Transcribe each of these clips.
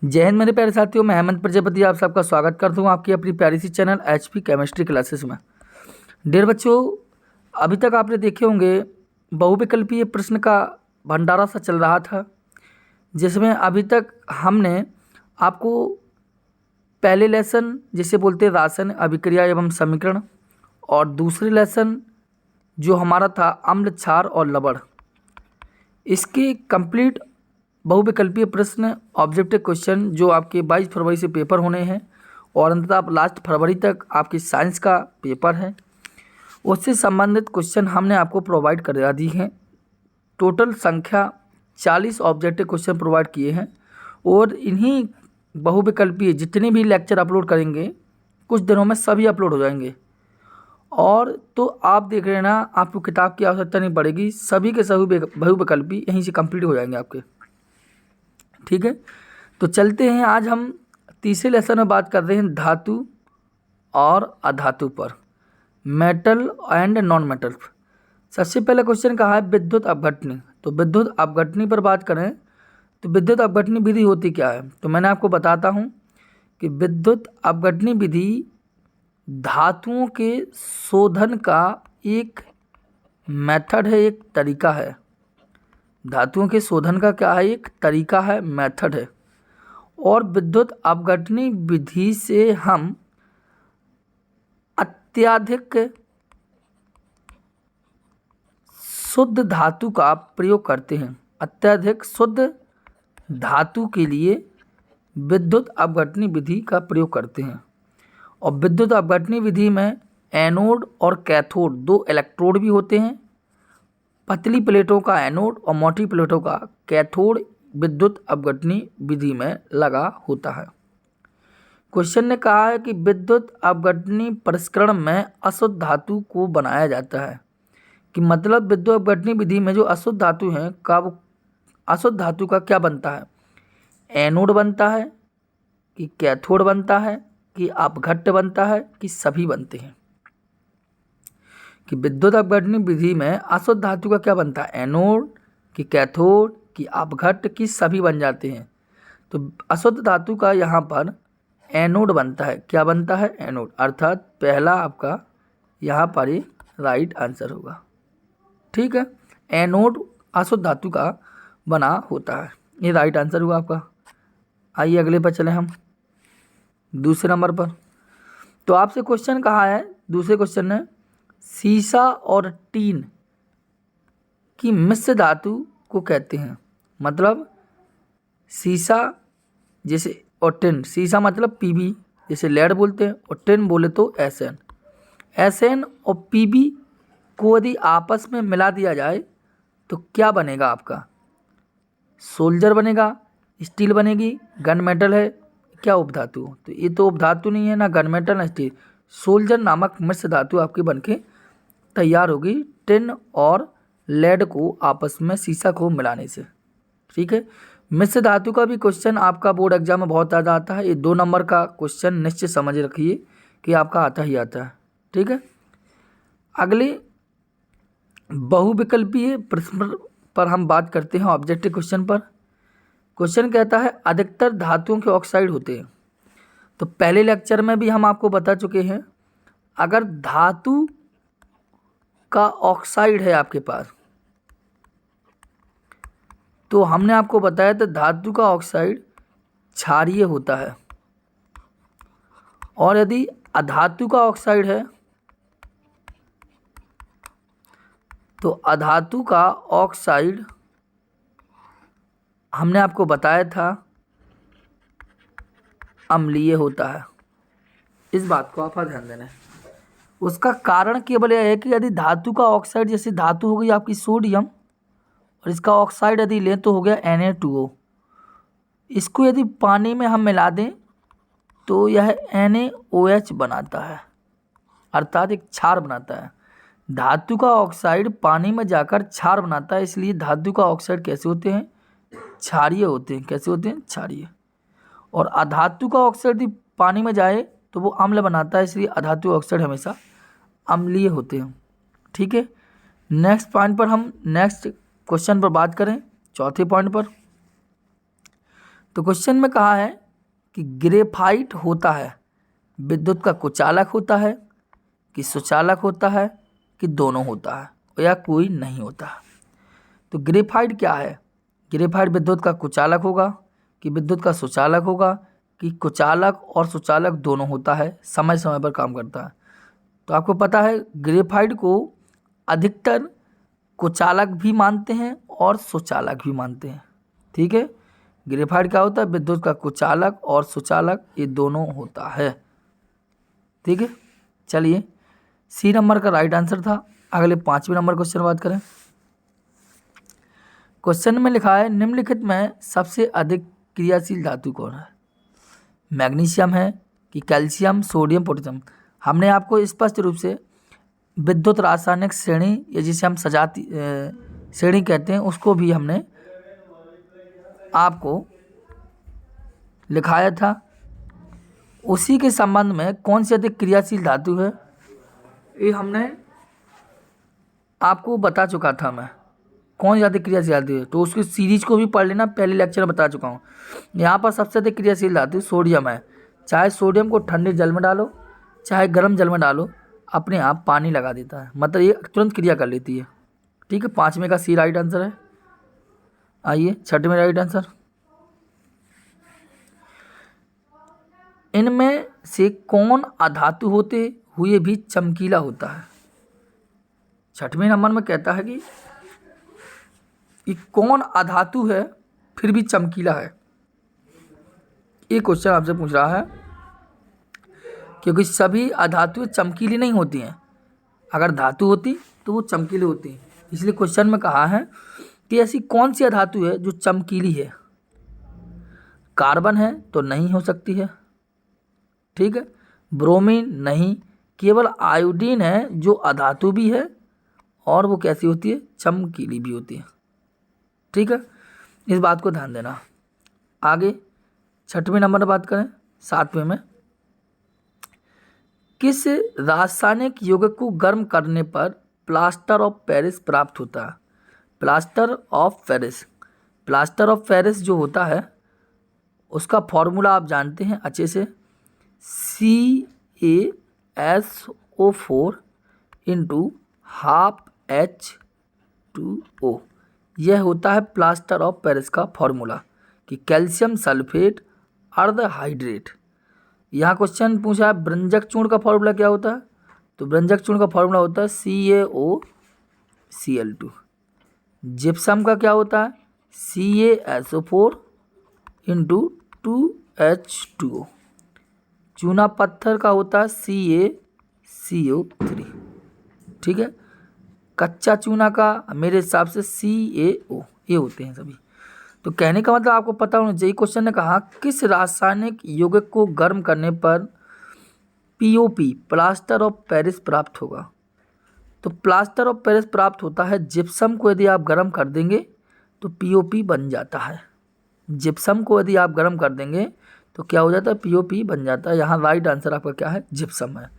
जय हिंद मेरे प्यारे साथियों, मैं हेमंत प्रजापति आप सबका स्वागत करता हूँ आपकी अपनी प्यारी सी चैनल एचपी केमिस्ट्री क्लासेस में। डियर बच्चों, अभी तक आपने देखे होंगे बहुविकल्पीय प्रश्न का भंडारा सा चल रहा था, जिसमें अभी तक हमने आपको पहले लेसन जिसे बोलते हैं रासायन अभिक्रिया एवं समीकरण, और दूसरे लेसन जो हमारा था अम्ल क्षार और लवण, इसके कंप्लीट बहुविकल्पीय प्रश्न ऑब्जेक्टिव क्वेश्चन जो आपके 22 फरवरी से पेपर होने हैं और अंततः लास्ट फरवरी तक आपकी साइंस का पेपर है, उससे संबंधित क्वेश्चन हमने आपको प्रोवाइड करा दी हैं। टोटल संख्या 40 ऑब्जेक्टिव क्वेश्चन प्रोवाइड किए हैं और इन्हीं बहुविकल्पीय जितने भी लेक्चर अपलोड करेंगे कुछ दिनों में सभी अपलोड हो जाएंगे। और तो आप देख रहे हैं ना, आपको किताब की आवश्यकता नहीं पड़ेगी, सभी के सभी बहुविकल्पी यहीं से कंप्लीट हो जाएंगे आपके। ठीक है, तो चलते हैं। आज हम तीसरे लेसन में बात कर रहे हैं धातु और अधातु पर, मेटल एंड नॉन मेटल। सबसे पहला क्वेश्चन कहा है विद्युत अपघटनी। तो विद्युत अपघटनी पर बात करें तो विद्युत अपघटनी विधि होती क्या है, तो मैंने आपको बताता हूँ कि विद्युत अपघटनी विधि धातुओं के शोधन का एक मेथड है, एक तरीका है। धातुओं के शोधन का क्या है, एक तरीका है, मेथड है। और विद्युत अपघटनी विधि से हम अत्यधिक शुद्ध धातु का प्रयोग करते हैं। अत्यधिक शुद्ध धातु के लिए विद्युत अपघटनी विधि का प्रयोग करते हैं। और विद्युत अपघटनी विधि में एनोड और कैथोड दो इलेक्ट्रोड भी होते हैं। पतली प्लेटों का एनोड और मोटी प्लेटों का कैथोड विद्युत अपघटनी विधि में लगा होता है। क्वेश्चन ने कहा है कि विद्युत अपघटनी परिष्करण में अशुद्ध धातु को बनाया जाता है। कि मतलब विद्युत अपघटनी विधि में जो अशुद्ध धातु हैं का वो अशुद्ध धातु का क्या बनता है, एनोड बनता है कि कैथोड बनता है कि अपघट्य बनता है कि सभी बनते हैं। कि विद्युत अपघटनी विधि में अशुद्ध धातु का क्या बनता है, एनोड कि कैथोड कि अपघट्य कि सभी बन जाते हैं। तो अशुद्ध धातु का यहाँ पर एनोड बनता है। क्या बनता है, एनोड। अर्थात पहला आपका यहाँ पर ये राइट आंसर होगा। ठीक है, एनोड अशुद्ध धातु का बना होता है, ये राइट आंसर हुआ आपका। आइए अगले पर चले हम दूसरे नंबर पर। तो आपसे क्वेश्चन कहा है, दूसरे क्वेश्चन ने सीसा और टीन की मिश्र धातु को कहते हैं। मतलब सीसा जैसे और टिन, सीसा मतलब पीबी जैसे लेड बोलते हैं, और टिन बोले तो एसएन। एसएन और पीबी को यदि आपस में मिला दिया जाए तो क्या बनेगा आपका, सोल्जर बनेगा, स्टील बनेगी, गन मेटल है, क्या उपधातु। तो ये तो उपधातु नहीं है, ना गन मेटल ना स्टील। सोल्जर नामक मिश्र धातु आपकी बनके तैयार होगी टिन और लेड को आपस में सीसा को मिलाने से। ठीक है, मिश्र धातु का भी क्वेश्चन आपका बोर्ड एग्जाम में बहुत ज़्यादा आता है। ये 2 नंबर का क्वेश्चन निश्चित समझ रखिए कि आपका आता ही आता है। ठीक है, अगले बहुविकल्पीय प्रश्न पर हम बात करते हैं, ऑब्जेक्टिव क्वेश्चन पर। क्वेश्चन कहता है अधिकतर धातुओं के ऑक्साइड होते हैं। तो पहले लेक्चर में भी हम आपको बता चुके हैं, अगर धातु का ऑक्साइड है आपके पास तो हमने आपको बताया था धातु का ऑक्साइड क्षारीय होता है, और यदि अधातु का ऑक्साइड है तो अधातु का ऑक्साइड हमने आपको बताया था अम्लीय होता है। इस बात को आप ध्यान देना है। उसका कारण केवल यह है कि यदि धातु का ऑक्साइड, जैसे धातु हो गई आपकी सोडियम और इसका ऑक्साइड यदि लें तो हो गया Na2O, इसको यदि पानी में हम मिला दें तो यह NaOH बनाता है, अर्थात एक क्षार बनाता है। धातु का ऑक्साइड पानी में जाकर क्षार बनाता है, इसलिए धातु का ऑक्साइड कैसे होते हैं, क्षारीय होते हैं। कैसे होते हैं, क्षारीय। और अधातु का ऑक्साइड यदि पानी में जाए तो वो अम्ल बनाता है, इसलिए अधातु ऑक्साइड हमेशा अम्लीय होते हैं। ठीक है, नेक्स्ट पॉइंट पर हम नेक्स्ट क्वेश्चन पर बात करें, चौथे पॉइंट पर। तो क्वेश्चन में कहा है कि ग्रेफाइट होता है विद्युत का कुचालक होता है कि सुचालक होता है कि दोनों होता है या कोई नहीं होता है। तो ग्रेफाइट क्या है? ग्रेफाइट विद्युत का कुचालक होगा कि विद्युत का सुचालक होगा कि कुचालक और सुचालक दोनों होता है, समय समय पर काम करता है। तो आपको पता है ग्रेफाइट को अधिकतर कुचालक भी मानते हैं और सुचालक भी मानते हैं। ठीक है, ग्रेफाइट क्या होता है? विद्युत का कुचालक और सुचालक ये दोनों होता है। ठीक है, चलिए सी नंबर का राइट आंसर था। अगले 5वें नंबर क्वेश्चन बात करें। क्वेश्चन में लिखा है निम्नलिखित में सबसे अधिक क्रियाशील धातु कौन है? मैग्नीशियम है कि कैल्शियम, सोडियम, पोटेशियम। हमने आपको स्पष्ट रूप से विद्युत रासायनिक श्रेणी या जिसे हम सजाती श्रेणी कहते हैं उसको भी हमने आपको लिखाया था। उसी के संबंध में कौन सी अधिक क्रियाशील धातु है ये हमने आपको बता चुका था। मैं कौन ज़्यादा क्रियाशील धातु है तो उसकी सीरीज को भी पढ़ लेना, पहले लेक्चर में बता चुका हूँ। यहाँ पर सबसे अधिक क्रियाशील धातु सोडियम है। चाहे सोडियम को ठंडे जल में डालो चाहे गर्म जल में डालो, अपने आप पानी लगा देता है, मतलब ये तुरंत क्रिया कर लेती है। ठीक है, 5वें का सी राइट आंसर है। आइए 6वें राइट आंसर। इनमें से कौन अधातु होते हुए भी चमकीला होता है? 6वें नंबर में कहता है कि कौन अधातु है फिर भी चमकीला है। ये क्वेश्चन आपसे पूछ रहा है क्योंकि सभी अधातुएं चमकीली नहीं होती हैं। अगर धातु होती तो वो चमकीली होती, इसलिए क्वेश्चन में कहा है कि ऐसी कौन सी अधातु है जो चमकीली है। कार्बन है तो नहीं हो सकती है। ठीक है, ब्रोमीन नहीं, केवल आयोडीन है जो अधातु भी है और वो कैसी होती है? चमकीली भी होती है। ठीक है, इस बात को ध्यान देना। आगे 6वें नंबर में बात करें, 7वें में किस रासायनिक यौगिक को गर्म करने पर प्लास्टर ऑफ पेरिस प्राप्त होता है? Plaster of Paris, plaster of Paris जो होता है उसका फॉर्मूला आप जानते हैं अच्छे से, CaSO4 इंटू ½ H2O। यह होता है प्लास्टर ऑफ पेरिस का फॉर्मूला कि कैल्शियम सल्फेट अर्ध हाइड्रेट। यहाँ क्वेश्चन पूछा है ब्रंजक चूर्ण का फॉर्मूला क्या होता है? तो ब्रंजक चूर्ण का फॉर्मूला होता है CaOCl2। जिप्सम का क्या होता है? CaSO4 into 2H2O। चूना पत्थर का होता है CaCO3। ठीक है, कच्चा चूना का मेरे हिसाब से CaO, ये होते हैं सभी। तो कहने का मतलब आपको पता होना चाहिए। क्वेश्चन ने कहा किस रासायनिक यौगिक को गर्म करने पर POP प्लास्टर ऑफ पेरिस प्राप्त होगा? तो प्लास्टर ऑफ पेरिस प्राप्त होता है जिप्सम को यदि आप गर्म कर देंगे तो POP बन जाता है। जिप्सम को यदि आप गर्म कर देंगे तो क्या हो जाता है? POP बन जाता है। यहाँ राइट आंसर आपका क्या है? जिप्सम है।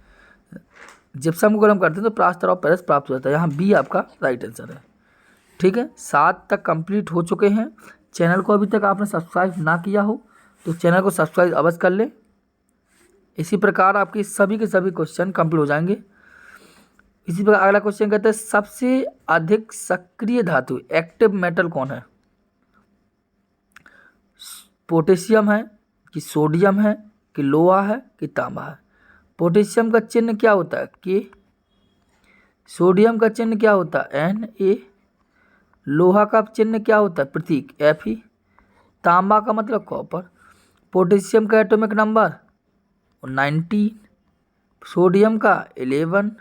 जिप्सम को गर्म करते हैं तो प्लास्टर ऑफ पेरिस प्राप्त हो जाता है। यहाँ बी आपका राइट आंसर है। ठीक है, 7 तक कंप्लीट हो चुके हैं। चैनल को अभी तक आपने सब्सक्राइब ना किया हो तो चैनल को सब्सक्राइब अवश्य कर लें। इसी प्रकार आपके सभी के सभी क्वेश्चन कंप्लीट हो जाएंगे। इसी प्रकार अगला क्वेश्चन कहते हैं सबसे अधिक सक्रिय धातु एक्टिव मेटल कौन है? पोटेशियम है कि सोडियम है कि लोहा है कि तांबा है? पोटेशियम का चिन्ह क्या होता है? के। सोडियम का चिन्ह क्या होता है? Na। लोहा का चिन्ह क्या होता है? प्रतीक Fe। तांबा का मतलब कॉपर। पोटेशियम का एटॉमिक नंबर 19, सोडियम का 11,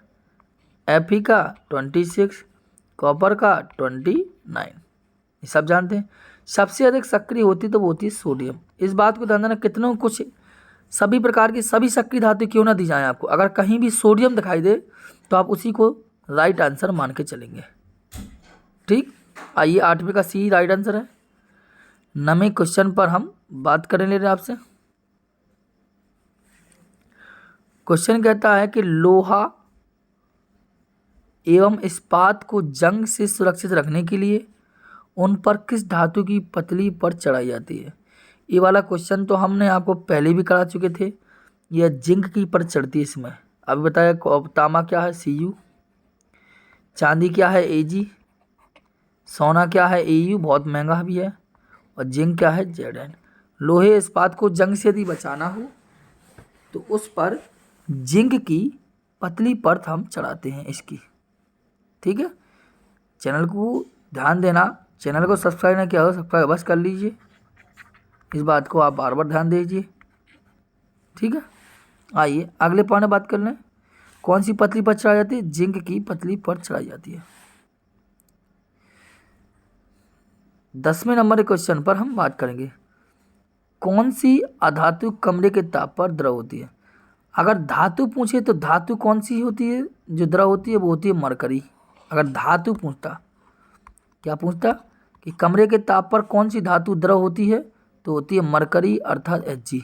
Fe का 26, कॉपर का 29। ये सब जानते हैं। सबसे अधिक सक्रिय होती तो वो होती है सोडियम। इस बात को ध्यान देना, कितनों कुछ सभी प्रकार की सभी सक्रिय धातु क्यों ना दी जाए आपको, अगर कहीं भी सोडियम दिखाई दे तो आप उसी को राइट आंसर मान के चलेंगे। ठीक, आइए 8वें का सी राइट आंसर है। 9वें क्वेश्चन पर हम बात करने ले रहे हैं आपसे। क्वेश्चन कहता है कि लोहा एवं इस्पात को जंग से सुरक्षित रखने के लिए उन पर किस धातु की पतली परत चढ़ाई जाती है? ये वाला क्वेश्चन तो हमने आपको पहले भी करा चुके थे। यह जिंक की परत चढ़ती है इसमें। अभी बताया तांबा क्या है Cu, चांदी क्या है Ag, सोना क्या है Au, बहुत महंगा भी है, और जिंक क्या है Zn। लोहे इस्पात को जंग से यदि बचाना हो तो उस पर जिंक की पतली परत हम चढ़ाते हैं इसकी। ठीक है, चैनल को ध्यान देना, चैनल को सब्सक्राइब नहीं किया हो सब्सक्राइब बस कर लीजिए, इस बात को आप बार बार ध्यान दीजिए। ठीक है, आइए अगले पॉइंट में बात कर लें। कौन सी पतली परत चढ़ाई जाती है? जिंक की पतली परत चढ़ाई जाती है। 10वें नंबर के क्वेश्चन पर हम बात करेंगे, कौन सी अधातु कमरे के ताप पर द्रव होती है? अगर धातु पूछे तो धातु कौन सी होती है जो द्रव होती है? वो होती है मरकरी। अगर धातु पूछता, क्या पूछता कि कमरे के ताप पर कौन सी धातु द्रव होती है, तो होती है मरकरी अर्थात Hg।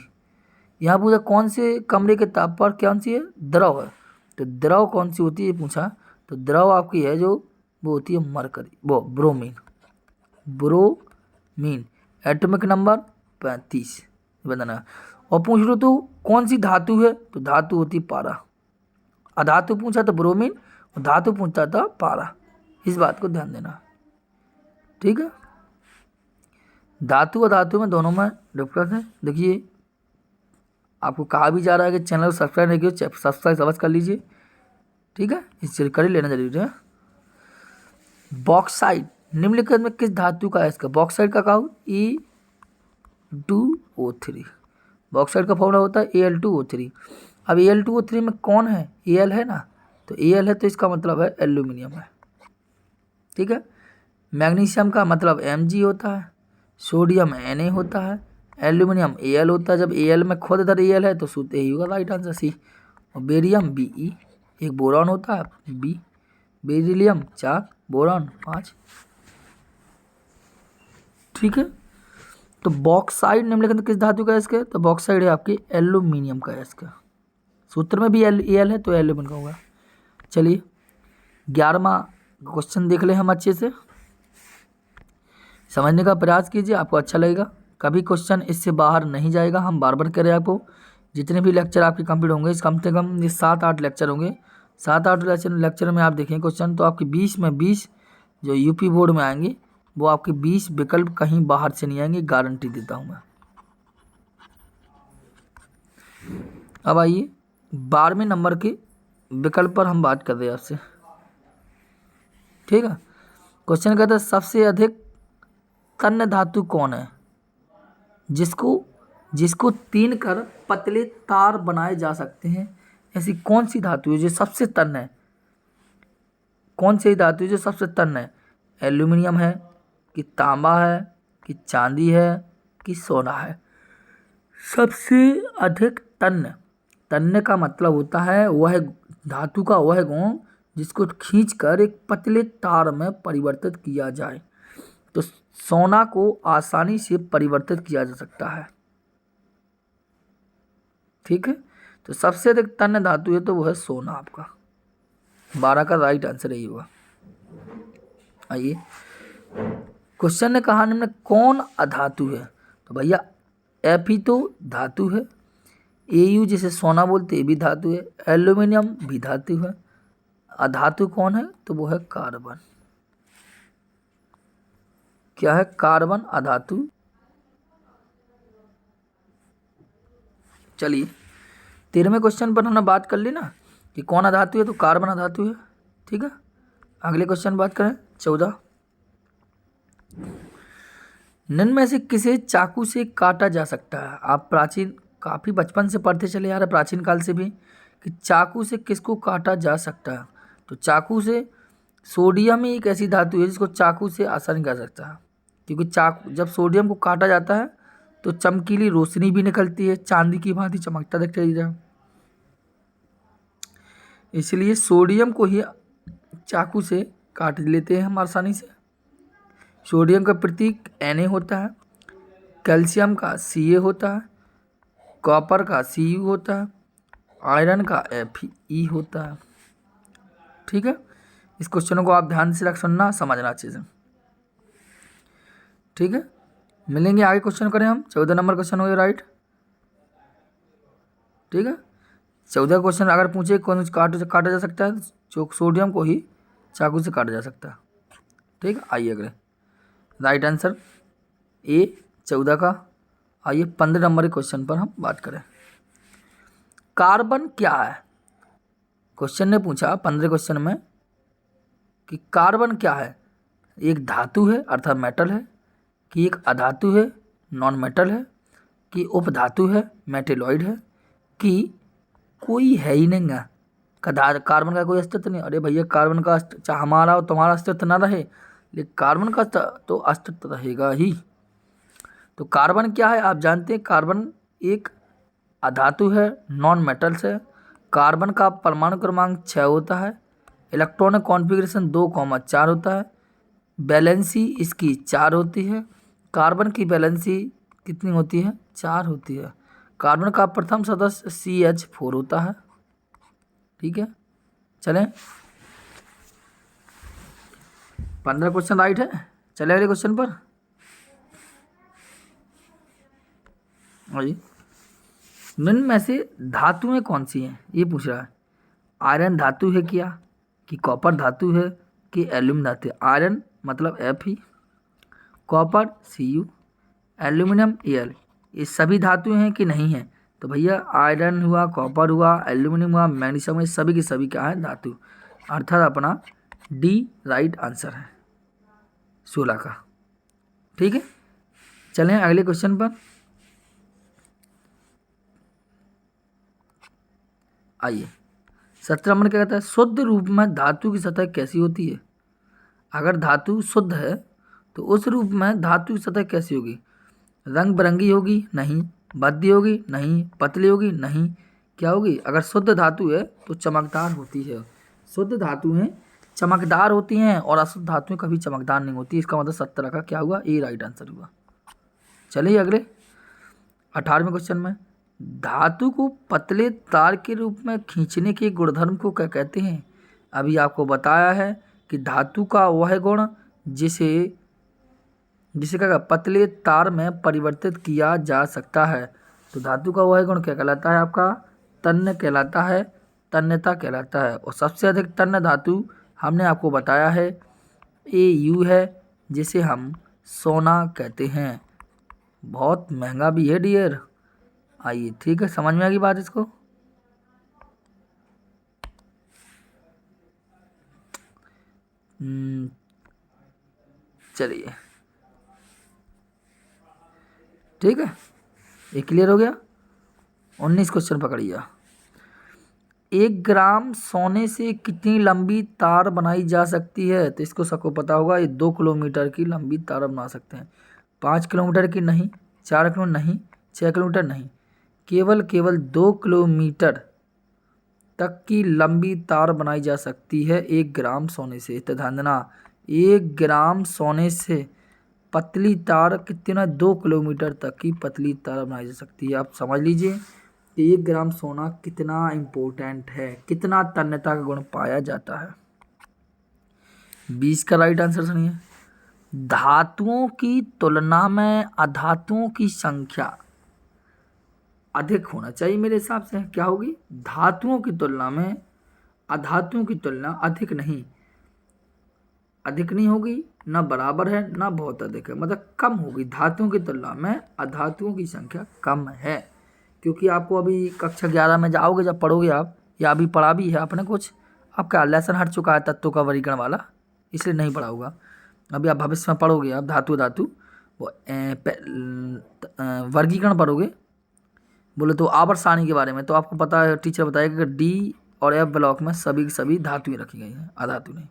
यहाँ पूछा कौन से कमरे के ताप पर कौन सी है? द्रव है। तो द्रव कौन सी होती है पूछा, तो द्रव आपकी है जो वो होती है मरकरी, वो ब्रोमीन। ब्रोमीन एटॉमिक नंबर 35 बताना। और पूछ लो तो कौन सी धातु है, तो धातु होती पारा। अधातु पूछा तो ब्रोमीन, और धातु पूछता था पारा, इस बात को ध्यान देना। ठीक है, धातु और धातु में दोनों में डिफरेंस है। देखिए आपको कहा भी जा रहा है कि चैनल को सब्सक्राइब नहीं किया, सब्सक्राइब अवश्य कर लीजिए। ठीक है, इस कर ही लेना जरूरी है। बॉक्साइट निम्नलिखित में किस धातु का है? इसका बॉक्साइट का कहा E2O3। बॉक्साइट का फॉर्मूला होता है Al2O3। अब Al2O3 में कौन है? Al है ना, तो Al है तो इसका मतलब है एल्यूमिनियम है। ठीक है, मैग्नीशियम का मतलब Mg होता है, सोडियम Na होता है, एल्यूमिनियम Al होता है। जब Al में खुद इधर Al है तो सूत्र यही होगा, राइट आंसर सी। और बेरियम Be, एक बोरॉन होता है B, बेरिलियम 4, बोरॉन 5। ठीक है, तो बॉक्साइड निम्नलिखित में किस धातु का है इसके? तो बॉक्साइड है आपकी एल्यूमिनियम का है इसका। सूत्र में भी Al है तो एल्यूमिनियम का होगा। चलिए 11वां क्वेश्चन देख ले हम अच्छे से, समझने का प्रयास कीजिए, आपको अच्छा लगेगा। कभी क्वेश्चन इससे बाहर नहीं जाएगा, हम बार बार कह रहे हैं आपको। जितने भी लेक्चर आपके कंप्लीट होंगे, इस कम से कम ये 7-8 लेक्चर होंगे, 7-8 लेक्चर में आप देखें क्वेश्चन, तो आपके 20 में 20 जो यूपी बोर्ड में आएंगे, वो आपके 20 विकल्प कहीं बाहर से नहीं आएंगे, गारंटी देता हूँ मैं। अब आइए 12वें नंबर के विकल्प पर हम बात कर रहे हैं आपसे। ठीक है, क्वेश्चन कहता है सबसे अधिक तन्य धातु कौन है जिसको तीन कर पतले तार बनाए जा सकते हैं? ऐसी कौन सी धातु है जो सबसे तन्य है? कौन सी धातु है जो सबसे तन्य है? एल्यूमिनियम है कि तांबा है कि चांदी है कि सोना है? सबसे अधिक तन्य, तन्य का मतलब होता है वह धातु का वह गुण जिसको खींचकर एक पतले तार में परिवर्तित किया जाए। तो सोना को आसानी से परिवर्तित किया जा सकता है। ठीक है, तो सबसे अधिक तन्य धातु है तो वो है सोना। आपका 12 का राइट आंसर यही होगा। आइए क्वेश्चन ने कहा निम्न कौन अधातु है? तो भैया Fe तो धातु है, Au जिसे सोना बोलते ये भी धातु है, एल्यूमिनियम भी धातु है। अधातु कौन है? तो वो है कार्बन। क्या है? कार्बन अधातु। चलिए 13वें क्वेश्चन पर हमने बात कर ली ना कि कौन अधातु है, तो कार्बन अधातु है। ठीक है, अगले क्वेश्चन बात करें 14। निम्न में से किसे चाकू से काटा जा सकता है? आप प्राचीन काफ़ी बचपन से पढ़ते चले आ रहे प्राचीन काल से भी कि चाकू से किसको काटा जा सकता है। तो चाकू से सोडियम ही एक ऐसी धातु है जिसको चाकू से आसानी कर सकता है, क्योंकि चाकू जब सोडियम को काटा जाता है तो चमकीली रोशनी भी निकलती है, चांदी की भांति चमकता दिखता है। इसलिए सोडियम को ही चाकू से काट लेते हैं हम आसानी से। सोडियम का प्रतीक Na होता है, कैल्शियम का Ca होता है, कॉपर का Cu होता है, आयरन का Fe होता है। ठीक है, इस क्वेश्चनों को आप ध्यान से रख सुनना, समझना अच्छे से। ठीक है, मिलेंगे आगे क्वेश्चन करें हम। 14 नंबर क्वेश्चन हो गया राइट। ठीक है, 14 क्वेश्चन अगर पूछे कौन काटा जा सकता है, जो सोडियम को ही चाकू से काटा जा सकता है। ठीक है, आइए अगले राइट आंसर ए 14 का। आइए 15 नंबर के क्वेश्चन पर हम बात करें। कार्बन क्या है? क्वेश्चन ने पूछा 15 क्वेश्चन में कि कार्बन क्या है। एक धातु है अर्थात मेटल है, कि एक अधातु है नॉन मेटल है, कि उपधातु है मेटेलॉइड है, कि कोई है ही नहीं है। कार्बन का कोई अस्तित्व नहीं। अरे भैया कार्बन का चाहे हमारा और तुम्हारा अस्तित्व ना रहे, लेकिन कार्बन का तो अस्तित्व रहेगा ही। तो कार्बन क्या है आप जानते हैं। कार्बन एक अधातु है नॉन मेटल्स है। कार्बन का परमाणु क्रमांक 6 होता है। इलेक्ट्रॉनिक कॉन्फ़िगरेशन 2,4 होता है। वैलेंसी इसकी 4 होती है। कार्बन की वैलेंसी कितनी होती है? 4 होती है। कार्बन का प्रथम सदस्य CH4 होता है। ठीक है, चलें 15 क्वेश्चन राइट है। चले अगले क्वेश्चन पर। निम्न में से धातुएं कौन सी हैं ये पूछ रहा है। आयरन धातु है क्या, कि कॉपर धातु है, कि एल्यूमिनियम धातु है। आयरन मतलब Fe, copper Cu, aluminium Al, ये सभी धातु हैं कि नहीं है? तो भैया आयरन हुआ, कॉपर हुआ, एल्यूमिनियम हुआ, मैग्नीशियम, ये सभी की सभी क्या है? धातु। अर्थात अपना डी राइट आंसर है 16 का। ठीक है, चलें अगले क्वेश्चन पर। आइए 17 नंबर क्या कहता है। शुद्ध रूप में धातु की सतह कैसी होती है? अगर धातु शुद्ध है तो उस रूप में धातु की सतह कैसी होगी? रंग बिरंगी होगी? नहीं। भद्दी होगी? नहीं। पतली होगी? नहीं। क्या होगी? अगर शुद्ध धातु है तो चमकदार होती है। शुद्ध धातुएं चमकदार होती हैं और अशुद्ध धातुएं कभी चमकदार नहीं होती। इसका मतलब 17 का क्या हुआ? ए राइट आंसर हुआ। चलिए अगले 18वें क्वेश्चन में। धातु को पतले तार के रूप में खींचने के गुणधर्म को क्या कहते हैं? अभी आपको बताया है कि धातु का वह गुण जिसे क्या पतले तार में परिवर्तित किया जा सकता है। तो धातु का वह गुण क्या कहलाता है? आपका तन्य कहलाता है, तन्यता कहलाता है। और सबसे अधिक तन्य धातु हमने आपको बताया है Au है, जिसे हम सोना कहते हैं। बहुत महंगा भी है डियर। आइए ठीक है, समझ में आ गई बात इसको। चलिए ठीक है, ये क्लियर हो गया। 19 क्वेश्चन पकड़िए। 1 ग्राम सोने से कितनी लंबी तार बनाई जा सकती है? तो इसको सबको पता होगा, ये 2 किलोमीटर की लंबी तार बना सकते हैं। 5 किलोमीटर की नहीं, 4 किलोमीटर नहीं, 6 किलोमीटर नहीं, केवल 2 किलोमीटर तक की लंबी तार बनाई जा सकती है 1 ग्राम सोने से। तो ध्यान देना, 1 ग्राम सोने से पतली तार कितना? 2 किलोमीटर तक की पतली तार बनाई जा सकती है। आप समझ लीजिए कि 1 ग्राम सोना कितना इम्पोर्टेंट है, कितना तन्यता का गुण पाया जाता है। 20 का राइट आंसर सुनिए। धातुओं की तुलना में अधातुओं की संख्या अधिक होना चाहिए मेरे हिसाब से। क्या होगी? धातुओं की तुलना में अधातुओं की तुलना अधिक नहीं होगी, ना बराबर है ना बहुत अधिक है, मतलब कम होगी। धातुओं की तुलना में अधातुओं की संख्या कम है। क्योंकि आपको अभी कक्षा 11 में जाओगे जब पढ़ोगे आप, या अभी पढ़ा भी है आपने कुछ, आपका लेसन हट चुका है तत्वों का वर्गीकरण वाला, इसलिए नहीं पढ़ा होगा। अभी आप भविष्य में पढ़ोगे, आप धातु वो वर्गीकरण पढ़ोगे, बोले तो आवर्त सारणी के बारे में, तो आपको पता है, टीचर बताएगा कि डी और एफ ब्लॉक में सभी की सभी धातुएं रखी गई हैं, अधातु नहीं।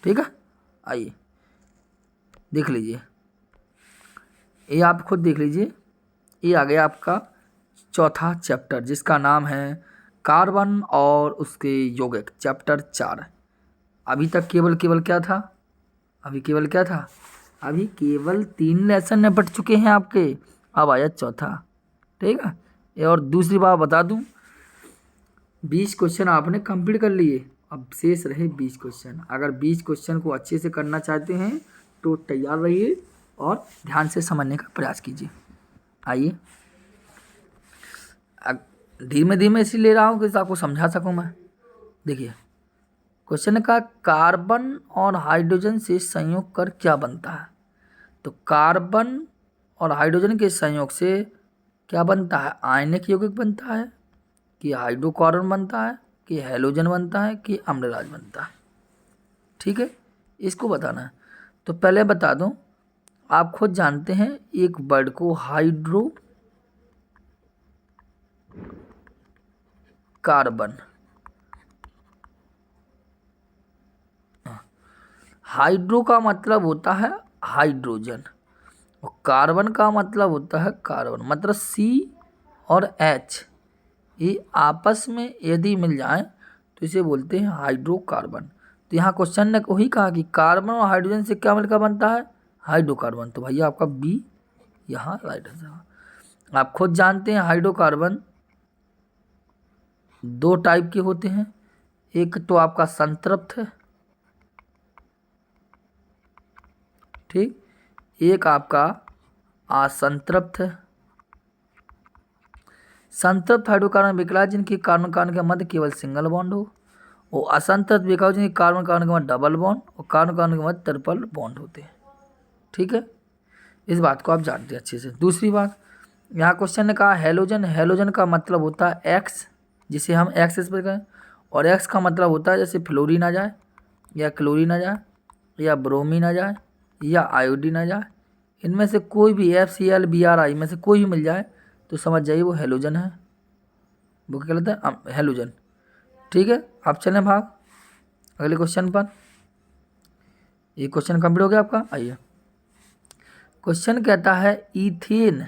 ठीक है, आइए देख लीजिए, ये आप खुद देख लीजिए। ये आ गया आपका चौथा चैप्टर, जिसका नाम है कार्बन और उसके यौगिक, चैप्टर 4। अभी तक केवल क्या था? अभी केवल 3 लेसन निपट चुके हैं आपके। अब आया चौथा। ठीक है, ये और दूसरी बात बता दूं, 20 क्वेश्चन आपने कंप्लीट कर लिए, अब शेष रहे 20 क्वेश्चन। अगर 20 क्वेश्चन को अच्छे से करना चाहते हैं तो तैयार रहिए, और ध्यान से समझने का प्रयास कीजिए। आइए, धीमे धीमे इसलिए ले रहा हूँ कि आपको समझा सकूँ मैं। देखिए, क्वेश्चन का कार्बन और हाइड्रोजन से संयोग कर क्या बनता है। तो कार्बन और हाइड्रोजन के संयोग से क्या बनता है, आयनिक यौगिक बनता है कि हाइड्रोकार्बन बनता है कि हैलोजन बनता है कि अम्लजान बनता है। ठीक है, इसको बताना है। तो पहले बता दूं, आप खुद जानते हैं एक वर्ड को हाइड्रो कार्बन, हाइड्रो का मतलब होता है हाइड्रोजन और कार्बन का मतलब होता है कार्बन, मतलब सी और एच ये आपस में यदि मिल जाए तो इसे बोलते हैं हाइड्रोकार्बन। तो यहाँ क्वेश्चन ने वही कहा कि कार्बन और हाइड्रोजन से क्या मिलकर बनता है, हाइड्रोकार्बन। तो भैया आपका बी यहाँ राइट आंसर। आप खुद जानते हैं हाइड्रोकार्बन दो टाइप के होते हैं, एक तो आपका संतृप्त है, ठीक, एक आपका असंतृप्त है। संतृप्त हाइड्रोकार्बन विकला जिनके कार्बन कार्बन के मध्य केवल सिंगल बॉन्ड हो, और असंतृप्त विकला जिनके कार्बन कार्बन के मध्य डबल बॉन्ड और कार्बन कार्बन के मध्य ट्रिपल बॉन्ड होते हैं। ठीक है, इस बात को आप जानते हैं अच्छे से। दूसरी बात, यहाँ क्वेश्चन ने कहा हैलोजन, हैलोजन का मतलब होता है एक्स, जिसे हम एक्स इस पर कहें, और एक्स का मतलब होता है जैसे फ्लोरीन आ जाए या क्लोरीन आ जाए या ब्रोमीन आ जाए या आयोडीन आ जाए, इनमें से कोई भी FCl BRI में से कोई भी मिल जाए तो समझ जाइए वो हैलोजन है, वो क्या कहलाता है, हैलोजन। ठीक है, आप चलें भाग अगले क्वेश्चन पर। ये क्वेश्चन कंप्लीट हो गया आपका। आइए, क्वेश्चन कहता है ईथेन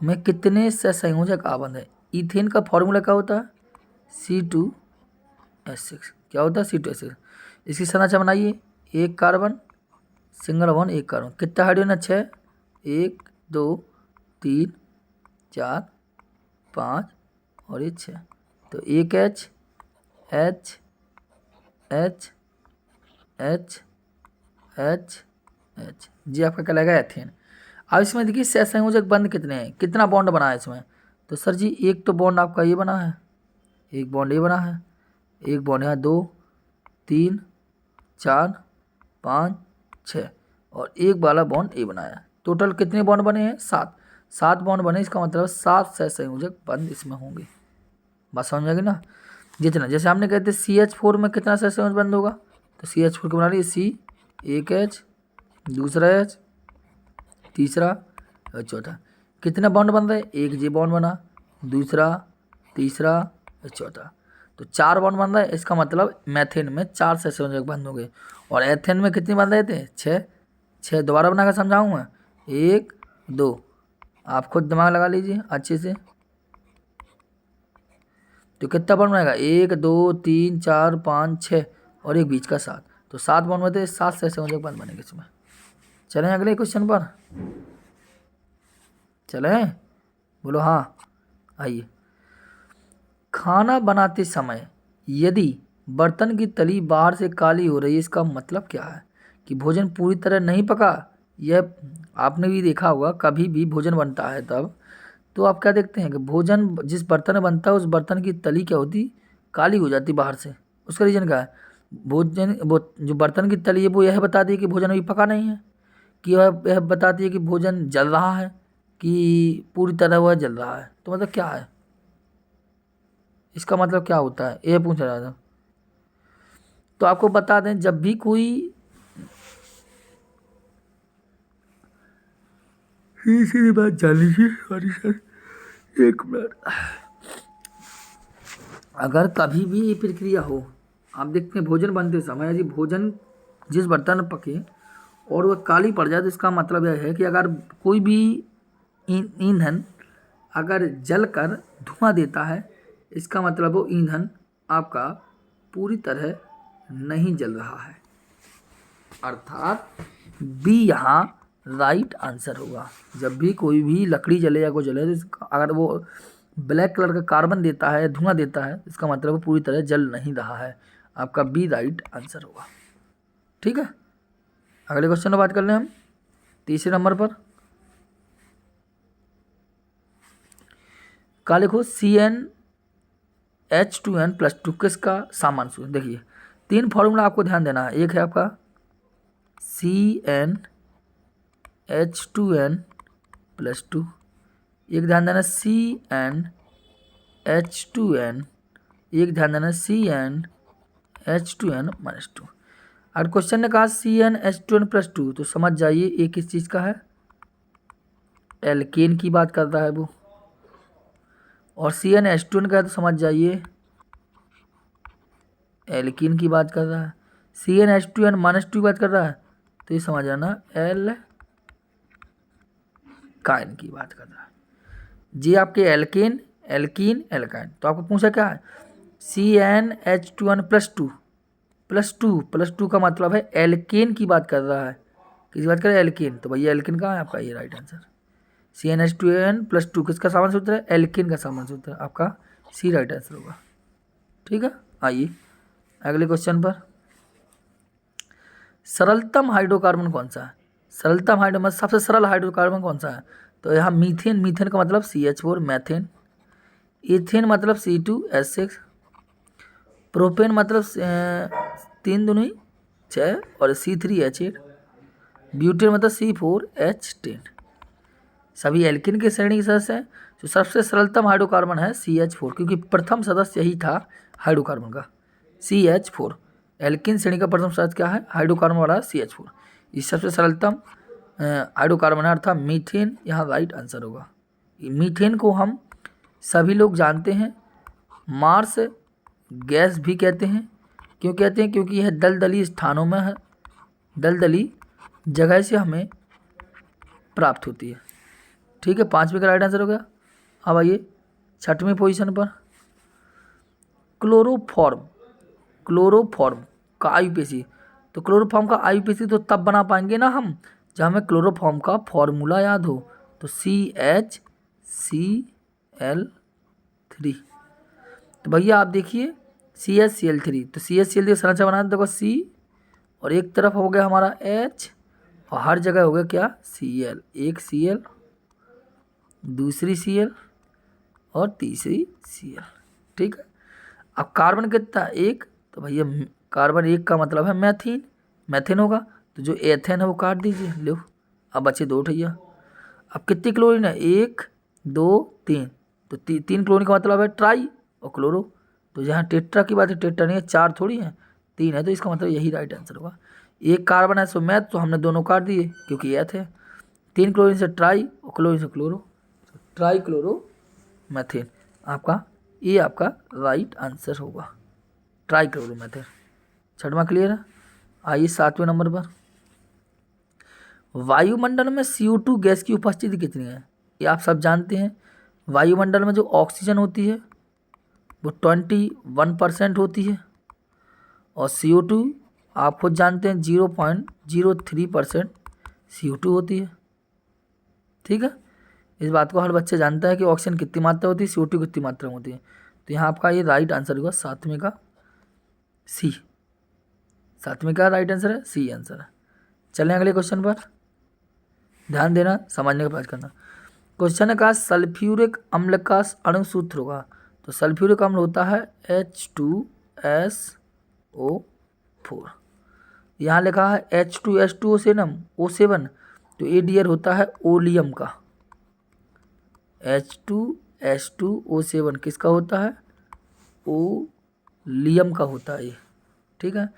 में कितने सहसंयोजक आबंध है। ईथेन का फॉर्मूला क्या होता है, C2H6। क्या होता है, C2H6। इसकी संरचना बनाइए, एक कार्बन सिंगल बॉन्ड एक कार्बन, कितना हाइड्रोजन है, 6, 1 2 3 4 5 और ये 6, तो एक H H H H H H जी आपका क्या लगेगा, एथेन। अब इसमें देखिए सहसंयोजक बंध कितने हैं, कितना बॉन्ड बना है इसमें। तो सर जी एक तो बॉन्ड आपका ये बना है, एक बॉन्ड ये बना है, एक बॉन्ड यहाँ 2 3 4 5 6 और एक वाला बॉन्ड ये बनाया। टोटल कितने बॉन्ड बने हैं, 7। 7 बॉन्ड बने, इसका मतलब 7 सहसंयोजक बंध इसमें होंगे। बात समझ में आ गई ना। जितना जैसे हमने कहते CH4 में कितना सहसंयोजक बंध होगा, तो CH4 को बना लिए C, एक H, दूसरा H, तीसरा और चौथा। कितने बॉन्ड बन रहे, एक J बॉन्ड बना, दूसरा, तीसरा और चौथा, तो 4 बॉन्ड बन रहा है। इसका मतलब मैथेन में 4 सहसंयोजक बंद हो गए। और एथेन में कितने बन रहे थे, 6। दोबारा बना कर समझाऊँ मैं, 1 2, आप खुद दिमाग लगा लीजिए अच्छे से। तो कितना बॉन्ड बनेगा, 1 2 3 4 5 6 और एक बीच का 7, तो 7 बॉन्ड में थे, 7 सहसंयोजक बंद बनेंगे इसमें। चलें अगले क्वेश्चन पर, चलें, बोलो हाँ। आइए, खाना बनाते समय यदि बर्तन की तली बाहर से काली हो रही है, इसका मतलब क्या है कि भोजन पूरी तरह नहीं पका। यह आपने भी देखा होगा, कभी भी भोजन बनता है तब तो आप क्या देखते हैं कि भोजन जिस बर्तन में बनता है उस बर्तन की तली क्या होती, काली हो जाती बाहर से। उसका रीज़न क्या है, भोजन वो जो बर्तन की तली है वो यह बताती है कि भोजन अभी पका नहीं है, कि यह बताती है कि भोजन जल रहा है कि पूरी तरह वह जल रहा है। तो मतलब क्या है, इसका मतलब क्या होता है, ये पूछ रहा था। तो आपको बता दें, जब भी कोई सीधी बात जान लीजिए, सॉरी सर, एक मिनट। अगर कभी भी ये प्रक्रिया हो, आप देखते हैं भोजन बनते समय यदि भोजन जिस बर्तन में पके और वह काली पड़ जाए, तो इसका मतलब यह है कि अगर कोई भी ईंधन अगर जल कर धुआं देता है, इसका मतलब वो ईंधन आपका पूरी तरह नहीं जल रहा है, अर्थात बी यहाँ राइट आंसर होगा। जब भी कोई भी लकड़ी जले या कोई जले, तो अगर वो ब्लैक कलर का कार्बन देता है, धुआं देता है, इसका मतलब वो पूरी तरह जल नहीं रहा है। आपका बी राइट आंसर होगा। ठीक है, अगले क्वेश्चन में बात कर लें हम। तीसरे नंबर पर का लिखो CnH2n+2 किसका सामान्य सूत्र। देखिए 3 फॉर्मूला आपको ध्यान देना है। एक है आपका CnH2n+2, एक ध्यान देना CnH2n, एक ध्यान देना CnH2n-2। अगर क्वेश्चन ने कहा CnH2n+2 तो समझ जाइए ये किस चीज़ का है, एल्केन की बात कर रहा है वो। और CnH2n का है तो समझ जाइए एल्कीन की बात कर रहा है। CnH2n-2 की बात कर रहा है तो ये समझ आना एल्काइन की बात कर रहा है। जी आपके एल्केन, एल्कीन, एल्काइन। तो आपको पूछा क्या है CnH2n+2 +2 का मतलब है एल्केन की बात कर रहा है। किसी बात कर रहा है एल्केन, तो भैया एल्केन कहाँ है आपका, ये राइट आंसर। CnH2n+2 किसका सामान्य सूत्र है, एल्केन का सामान्य सूत्र है, आपका सी राइट आंसर होगा। ठीक है, आइए अगले क्वेश्चन पर। सरलतम हाइड्रोकार्बन कौन सा है, सरलतम हाइड्रो सबसे सरल हाइड्रोकार्बन कौन सा है, तो यहाँ मीथेन, मीथेन का मतलब CH4 मैथेन, इथेन मतलब C2H6, प्रोपेन मतलब 3 दूनी 6 और C3H8, ब्यूटेन मतलब C4H10। सभी एल्किन की श्रेणी के सदस्य हैं। जो सबसे सरलतम हाइड्रोकार्बन है CH4, क्योंकि प्रथम सदस्य यही था हाइड्रोकार्बन का CH4। एल्किन श्रेणी का प्रथम सदस्य क्या है, हाइड्रोकार्बन वाला CH4। ये सबसे सरलतम हाइड्रोकार्बन है, अर्थात मीथेन यहाँ राइट आंसर होगा। मीथेन को हम सभी लोग जानते हैं मार्स गैस भी कहते हैं। क्यों कहते हैं, क्योंकि यह दलदली स्थानों में है, दलदली जगह से हमें प्राप्त होती है। ठीक है, 5वें का राइट आंसर हो गया। अब आइए 6वीं पोजीशन पर क्लोरोफॉर्म, क्लोरोफॉर्म का आईयूपीएसी। तो क्लोरोफॉर्म का आईयूपीएसी तो तब बना पाएंगे ना हम जब हमें क्लोरोफॉर्म का फॉर्मूला याद हो। तो CHCl3। तो भैया आप देखिए CHCl3, तो CHCl3 संरचना बना देखो C, और एक तरफ हो गया हमारा H, और हर जगह हो गया क्या Cl, एक Cl, दूसरी Cl और तीसरी Cl। ठीक है, अब कार्बन कितना, एक, तो भैया कार्बन एक का मतलब है मैथीन, मैथेन होगा, तो जो एथेन है वो काट दीजिए, लो अब बचे 2 भैया। अब कितनी क्लोरीन है, 1 2 3, तो 3 क्लोरीन का मतलब है ट्राई और क्लोरो। तो यहाँ टेट्रा की बात है, टेट्रा नहीं है, 4 थोड़ी है 3 है, तो इसका मतलब यही राइट आंसर होगा। एक कार्बन है सो मैथ, तो हमने दोनों काट दिए क्योंकि एथ है। 3 क्लोरीन से ट्राई और क्लोरीन से क्लोरो, तो ट्राई क्लोरो मैथेन आपका, ये आपका राइट आंसर होगा, ट्राई क्लोरो मैथेन। 6वां क्लियर है। आइए 7वें नंबर पर वायुमंडल में CO2 गैस की उपस्थिति कितनी है, ये आप सब जानते हैं। वायुमंडल में जो ऑक्सीजन होती है वो 21% होती है, और CO2 आप खुद जानते हैं 0.03% CO2 होती है। ठीक है, इस बात को हर बच्चे जानता है कि ऑक्सीजन कितनी मात्रा होती है, CO2 कितनी मात्रा में होती है। तो यहाँ आपका ये राइट आंसर होगा 7वें का C, 7वें का राइट आंसर है C आंसर है। चलें अगले क्वेश्चन पर, ध्यान देना, समझने का प्रयास करना। क्वेश्चन है कहा सल्फ्यूरिक अम्ल का अणु सूत्र होगा, तो सल्फ्यूरिक अम्ल होता है H2SO4। यहाँ लिखा है H2H2O7, तो ये डियर होता है ओलियम का। H2H2O7 किसका होता है, ओलियम का होता है ये। ठीक है,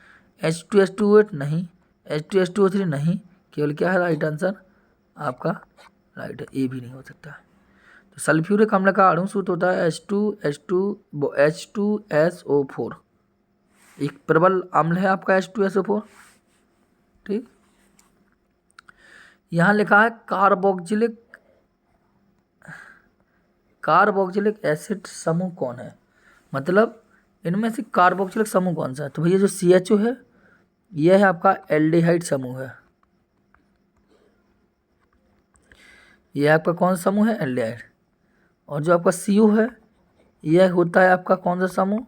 H2H2O8 नहीं, H2H2O3 नहीं, केवल क्या है राइट आंसर आपका राइट है, ए भी नहीं हो सकता। तो सल्फ्यूरिक अम्ल का अणु सूत्र होता है H2SO4, एक प्रबल अम्ल है आपका H2SO4। ठीक, यहाँ लिखा है कार्बोक्सिलिक एसिड समूह कौन है, मतलब इनमें से कार्बोक्सिलिक समूह कौन सा है, तो भैया जो CHO है यह है आपका एल्डिहाइड समूह है। यह आपका कौन सा समूह है, एल्डिहाइड। और जो आपका CO है यह होता है आपका कौन सा समूह,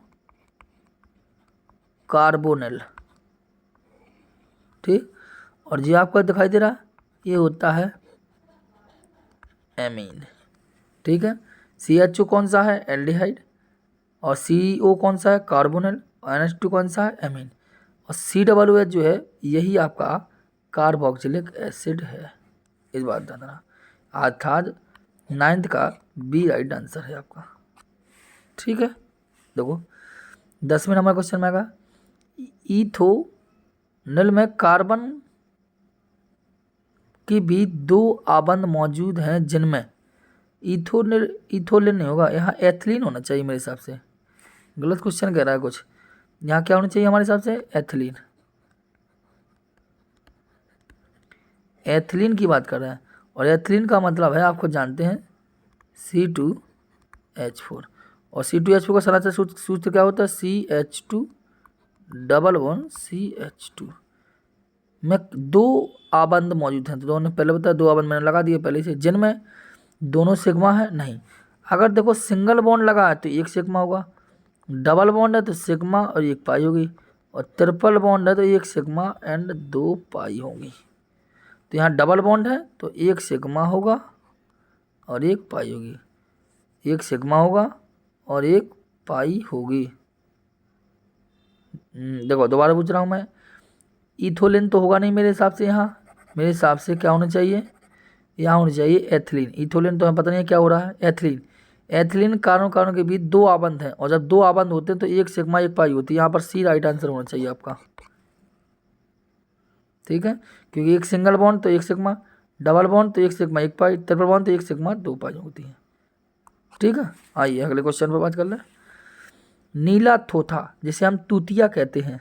कार्बोनिल। ठीक, और जो आपका दिखाई दे रहा ये होता है एमीन। ठीक है, CHO कौन सा है? एल्डिहाइड। और CO कौन सा है? कार्बोनिल। और NH2 कौन सा है? एमीन। और COOH जो है यही आपका कार्बोक्सिलिक एसिड है। इस बात ध्यान रखना। अर्थात 9th का बी राइट आंसर है आपका। ठीक है, देखो 10वें नंबर क्वेश्चन में आएगा इथोनिल में कार्बन की भी 2 आबंध मौजूद हैं जिनमें इथोलिन नहीं होगा, यहाँ एथिलीन होना चाहिए मेरे हिसाब से। गलत क्वेश्चन कह रहा है कुछ, यहाँ क्या होना चाहिए हमारे हिसाब से? एथिलीन। एथिलीन की बात कर रहे हैं, और एथिलीन का मतलब है आपको जानते हैं C2H4। और C2H4 का सरासर सूत्र क्या होता है? CH2 डबल बॉन्ड CH2 में 2 आबंध मौजूद हैं। तो दोनों पहले बताया, 2 आबंध मैंने लगा दिए पहले से, जिनमें दोनों सिग्मा है नहीं। अगर देखो सिंगल बॉन्ड लगा है तो 1 सिग्मा होगा, डबल बॉन्ड है तो सिग्मा और 1 पाई होगी, और ट्रिपल बॉन्ड है तो 1 सिग्मा एंड 2 पाई होगी। तो यहाँ डबल बॉन्ड है तो 1 सिग्मा होगा और 1 पाई होगी, 1 सिग्मा होगा और 1 पाई होगी। देखो दोबारा पूछ रहा हूँ मैं, इथोलिन तो होगा नहीं मेरे हिसाब से, यहाँ मेरे हिसाब से क्या होना चाहिए? यहाँ होनी चाहिए एथिलीन। इथोलिन तो हमें पता नहीं है क्या हो रहा है, एथिलीन। एथिलीन कारणों के बीच 2 आबंध हैं, और जब 2 आबंध होते हैं तो 1 सिग्मा 1 पाई होती है। यहाँ पर C राइट आंसर होना चाहिए आपका। ठीक है, क्योंकि 1 सिंगल बॉन्ड तो 1 सिग्मा, डबल बॉन्ड तो 1 सिग्मा 1 पाई, ट्रिपल बॉन्ड तो 1 सिग्मा 2 पाई होती है। ठीक है, आइए अगले क्वेश्चन पर बात कर लें। नीला थोथा जिसे हम तूतिया कहते हैं,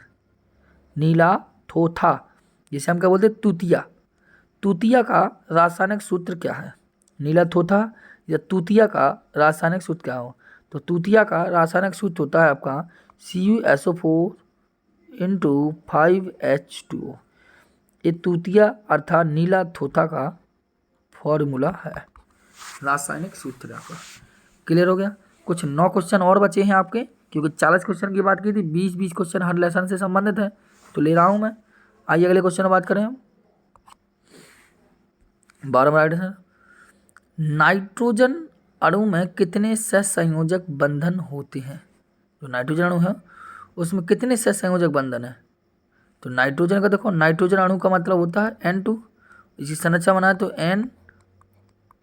नीला थोथा जिसे हम क्या बोलते हैं? तूतिया। तूतिया का रासायनिक सूत्र क्या है? नीला थोथा या तूतिया का रासायनिक सूत्र क्या हो? तो तूतिया का रासायनिक सूत्र होता है आपका CuSO4 × 5H2O। ये तूतिया अर्थात नीला थोथा का फॉर्मूला है, रासायनिक सूत्र आपका। क्लियर हो गया? कुछ 9 क्वेश्चन और बचे हैं आपके, क्योंकि 40 क्वेश्चन की बात की थी, 20-20 क्वेश्चन हर लेसन से संबंधित है, तो ले रहा हूँ मैं। आइए अगले क्वेश्चन में बात करें हम। 12वां राइट है, नाइट्रोजन अणु में कितने सहसंयोजक बंधन होते हैं? जो नाइट्रोजन अणु है उसमें कितने सहसंयोजक बंधन है? तो नाइट्रोजन का देखो, नाइट्रोजन अणु का मतलब होता है N2। इसकी संरचना बनाए तो N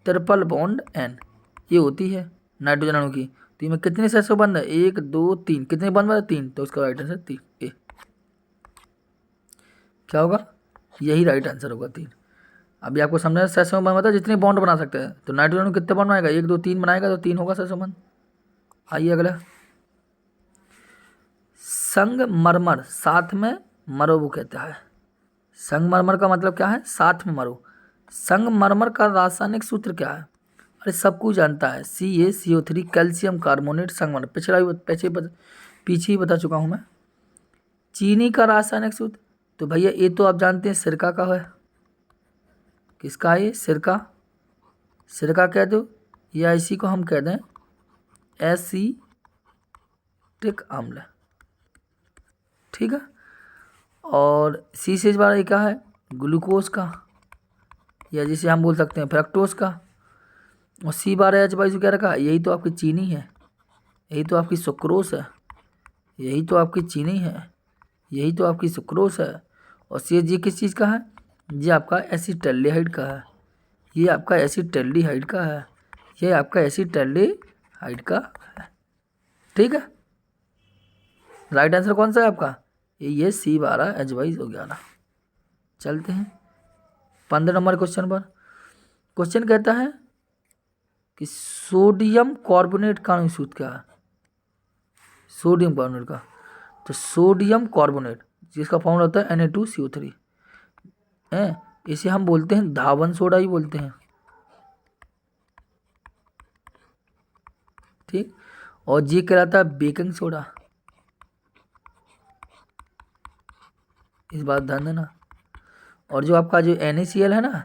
ट्रिपल बॉन्ड N, ये होती है नाइट्रोजन अणु की। तो इसमें कितने सहसंयोजक बंध है? 1 2 3। कितने बंध है? 3। तो उसका राइट आंसर 3 ए। क्या होगा? यही राइट आंसर होगा 3। अभी आपको समझना, सहसंयोजक बंध मतलब जितने बॉन्ड बना सकते हैं। तो नाइट्रोजन कितने बॉन्ड बनाएगा? 1 2 3 बनाएगा तो 3 होगा सहसंयोजक बंध। आइए अगला, संगमरमर साथ में मरो वो कहता है। संगमरमर का मतलब क्या है? साथ में मरो। संगमरमर का रासायनिक सूत्र क्या है? अरे सब कुछ जानता है, CaCO3 कैल्शियम कार्बोनेट संगमरमर। पीछे ही बता चुका हूँ मैं। चीनी का रासायनिक सूत्र, तो भैया ये तो आप जानते हैं सिरका का है। किसका है ये? सिरका। सिरका कह दो या इसी को हम कह दें एसिटिक अम्ल। ठीक है, और C से इस बार क्या है? ग्लूकोज का, या जिसे हम बोल सकते हैं फ्रक्टोज का। और C12H22 क्या रखा? यही तो आपकी चीनी है, यही तो आपकी सुक्रोस है, यही तो आपकी चीनी है, यही तो आपकी सुक्रोस है। और CH किस चीज़ का है? ये आपका एसिटाल्डिहाइड का है, ये आपका एसिटाल्डिहाइड का है, ये आपका एसिटाल्डिहाइड का है। ठीक है, राइट आंसर कौन सा है आपका? ये C12H22। चलते हैं 15 नंबर क्वेश्चन पर। क्वेश्चन कहता है कि सोडियम कार्बोनेट का अणु सूत्र क्या है? सोडियम कार्बोनेट का, तो सोडियम कार्बोनेट जिसका फॉर्मूला होता है Na2CO3 है, इसे हम बोलते हैं धावन सोडा ही बोलते हैं। ठीक, और ये कहलाता है बेकिंग सोडा। इस बात ध्यान देना। और जो आपका जो NaCl है ना,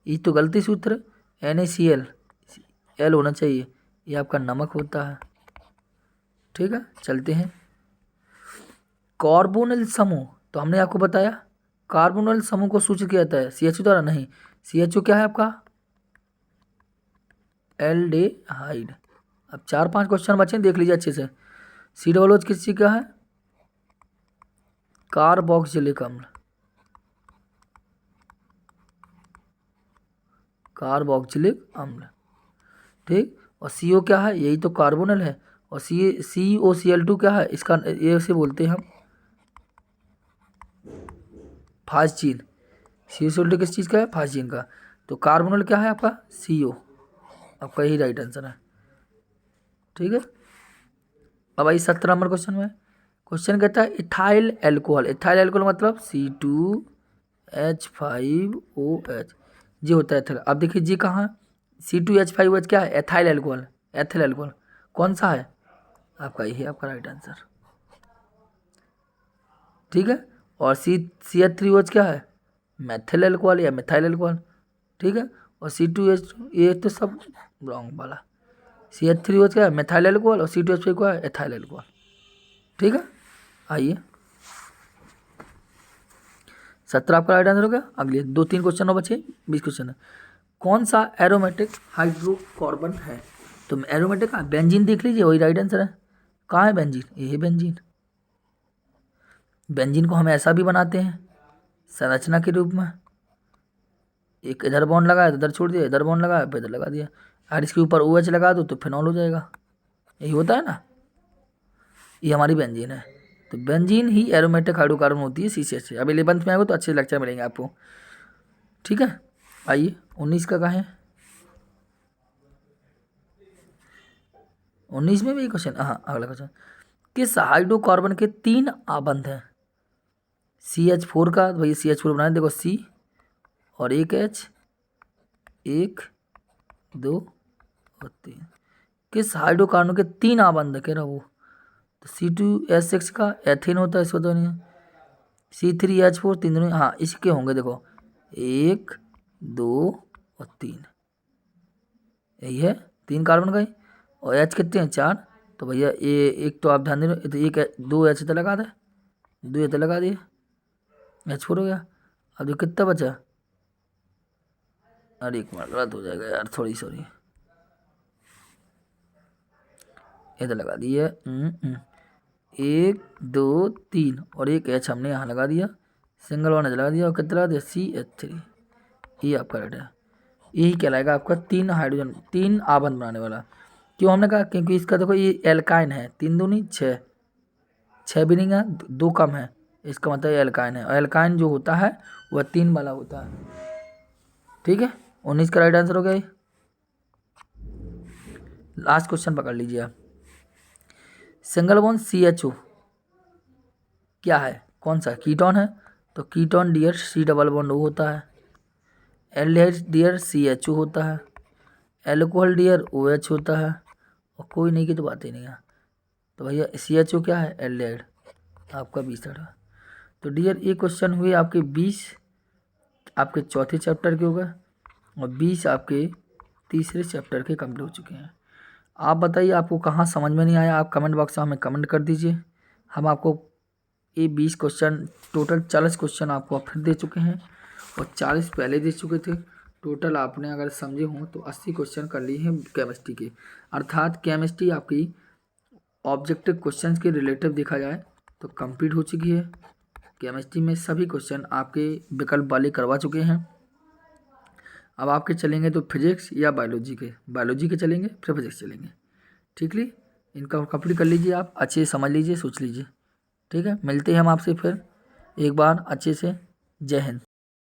ये तो गलती सूत्र, NaCl L होना चाहिए, ये आपका नमक होता है। ठीक है, चलते हैं। कार्बोनिल समूह, तो हमने आपको बताया कार्बोनिल समूह को सूचित किया जाता है CH2 द्वारा, नहीं, CHO क्या है आपका? एल्डेहाइड। अब 4-5 क्वेश्चन बचे, देख लीजिए अच्छे से। COOH किस चीज़ का है? कार्बोक्सिलिक अम्ल। कार्बोक्सिलिक अम्ल, ठीक। और CO क्या है? यही तो कार्बोनल है। और COCl2 क्या है? इसका ये उसे बोलते हैं हम फास्जीन। COCl2 किस चीज़ का है? फास्जीन का। तो कार्बोनल क्या है आपका? CO। आपका यही राइट आंसर है, ठीक है। अब आई 17 नंबर क्वेश्चन में। क्वेश्चन कहता है इथाइल एल्कोहल। इथाइल एल्कोहल मतलब C2H5OH, जी होता है एथिल। अब देखिए जी कहाँ है? C2H5OH क्या है? Ethyl alcohol. एथिल एल्कोहल कौन सा है? आपका यही आपका राइट आंसर, ठीक है। और CH3OH क्या है? मैथिल एल्कोहल या मिथाइल एल्कोहल, ठीक है। और C2H, ये तो सब रॉन्ग वाला। CH3OH क्या है? Methyl alcohol. और C2H5 क्या है? एथाइल एल्कोहल, ठीक है। आइए 17 आपका राइट आंसर हो गया। अगले 2-3 क्वेश्चन और बचे, 20 क्वेश्चन है। कौन सा एरोमेटिक हाइड्रोकार्बन है? तो एरोमेटिक का बेंजीन देख लीजिए, वही राइट आंसर है। कहाँ है बेंजीन? ये है बेंजीन। बेंजीन को हम ऐसा भी बनाते हैं संरचना के रूप में, एक इधर बॉन्ड लगाया तो इधर छोड़ दिया, इधर बॉन्ड लगाया फिर इधर लगा दिया। अगर इसके ऊपर OH लगा दो तो फिनॉल हो जाएगा। यही होता है ना, ये हमारी बेंजीन है। तो बेंजीन ही एरोमेटिक हाइड्रोकार्बन होती है CCH से। अब 11th में आएगा तो अच्छे लेक्चर मिलेंगे आपको, ठीक है। आइए 19 का कहाँ है? 19 में भी क्वेश्चन, हाँ अगला क्वेश्चन। किस हाइड्रोकार्बन के 3 आबंध हैं? CH4 का, तो भैया CH4 बनाए, देखो C और एक H, 1 2 और 3। किस हाइड्रोकार्बन के 3 आबंध कह रहा वो? तो C2H6 का एथेन होता है, इसको तो नहीं है। C3H4, 3 दोनों, हाँ इसके होंगे, देखो 1 2 और 3, यही है 3 कार्बन का ही। और H कितने हैं? 4। तो भैया ये एक तो आप ध्यान दे, तो एक 2 H तो लगा दे, 2 H तो लगा दिए, H4 हो गया। अब जो कितना बचा? अरे एक मिनट, गलत हो जाएगा यार, थोड़ी सॉरी, ये तो लगा दिया 1 2 3 और एक H हमने यहाँ लगा दिया, सिंगल वन लगा दिया। और कितना लगा दिया? CH3। ये आपका राइट है। यही कहलाएगा आपका 3 हाइड्रोजन, 3 आबंध बनाने वाला। क्यों हमने कहा? क्योंकि इसका देखो ये एल्काइन है, 3 दूनी 6, 6 भी नहीं है, 2 कम है, इसका मतलब ये एल्काइन है। और एल्काइन जो होता है वह 3 वाला होता है, ठीक है। 19 का राइट आंसर हो गया ये। लास्ट क्वेश्चन पकड़ लीजिए आप। सिंगल बॉन्ड CHO क्या है? कौन सा? कीटोन है। तो कीटोन डियर C डबल बॉन्ड O होता है। एल्डिहाइड डियर CHO होता है। एल्कोहल डियर OH होता है। और कोई नहीं की तो बात ही नहीं है। तो भैया CHO क्या है? एल्डिहाइड। आपका 20 है। तो डियर ये क्वेश्चन हुए आपके 20 आपके चौथे चैप्टर के हो गए, और 20 आपके तीसरे चैप्टर के कंप्लीट हो चुके हैं। आप बताइए आपको कहाँ समझ में नहीं आया? आप कमेंट बॉक्स में हमें कमेंट कर दीजिए। हम आपको ये 20 क्वेश्चन, टोटल 40 क्वेश्चन आपको अब फिर दे चुके हैं, और 40 पहले दे चुके थे। टोटल आपने अगर समझे हों तो 80 क्वेश्चन कर लिए हैं केमिस्ट्री के। अर्थात केमिस्ट्री आपकी ऑब्जेक्टिव क्वेश्चन के रिलेटिव देखा जाए तो कंप्लीट हो चुकी है। केमिस्ट्री में सभी क्वेश्चन आपके विकल्प वाले करवा चुके हैं। अब आपके चलेंगे तो फिजिक्स या बायोलॉजी के चलेंगे, फिर फिजिक्स चलेंगे, ठीक है। इनका कंप्लीट कर लीजिए, आप अच्छे से समझ लीजिए, सोच लीजिए, ठीक है। मिलते हैं हम आपसे फिर एक बार अच्छे से। जय हिंद।